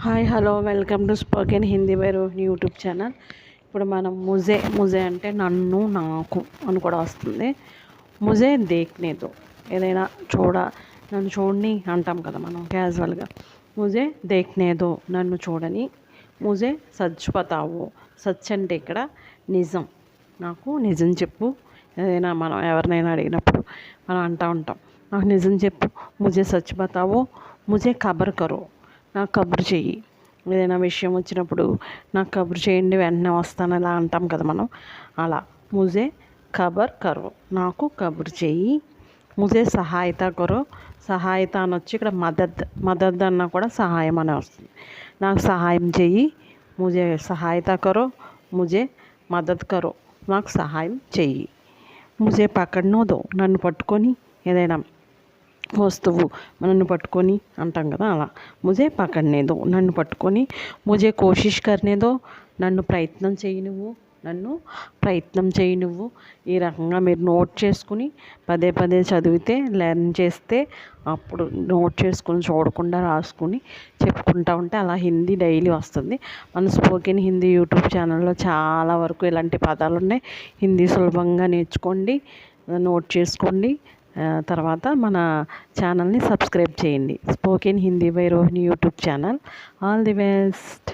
Hi hello welcome to spoken Hindi by Rohini YouTube channel. ఇప్పుడు మనం ముజే అంటే నన్ను నాకు అని కూడా వస్తుంది. ముజే దేఖ్నేదో, ఏదైనా నన్ను చూడని అంటాం కదా మనం క్యాజువల్గా. ముజే దేఖ్నేదో, నన్ను చూడని. ముజే సచ్ బతావో, సచ్ అంటే ఇక్కడ నిజం, నాకు నిజం చెప్పు. ఏదైనా మనం ఎవరినైనా అడిగినప్పుడు మనం అంటూ ఉంటాం, నాకు నిజం చెప్పు. ముజే సచ్ బతావో. ముజే ఖబర్ కరో, నాకు కబురు చెయ్యి. ఏదైనా విషయం వచ్చినప్పుడు నాకు కబురు చేయండి, వెంటనే వస్తాను అలా అంటాం కదా మనం. అలా ముజే ఖబర్ కరో, నాకు కబురు చెయ్యి. ముజే సహాయత కరో, సహాయత అని వచ్చి ఇక్కడ మదద్ అన్న కూడా సహాయం అనే వస్తుంది. నాకు సహాయం చెయ్యి. ముజే సహాయత కరో, ముజే మదద్ కరో, నాకు సహాయం చెయ్యి. ముజే పకడ్నో దో, నన్ను పట్టుకొని. ఏదైనా వస్తువు నన్ను పట్టుకొని అంటాం కదా, అలా ముజే పకడ్నేదో, నన్ను పట్టుకొని. ముజే కోషిష్ కర్నేదో, నన్ను ప్రయత్నం చేయి నువ్వు. ఈ రకంగా మీరు నోట్ చేసుకుని పదే పదే చదివితే, లెర్న్ చేస్తే, అప్పుడు నోట్ చేసుకుని చూడకుండా రాసుకుని చెప్పుకుంటూ ఉంటే అలా హిందీ డైలీ వస్తుంది. మన స్పోకెన్ హిందీ యూట్యూబ్ ఛానల్లో చాలా వరకు ఇలాంటి పదాలు ఉన్నాయి. హిందీ సులభంగా నేర్చుకోండి, నోట్ చేసుకోండి. తర్వాత మన ఛానల్ని సబ్స్క్రైబ్ చేయండి. Spoken Hindi by Rohini YouTube channel. All the best.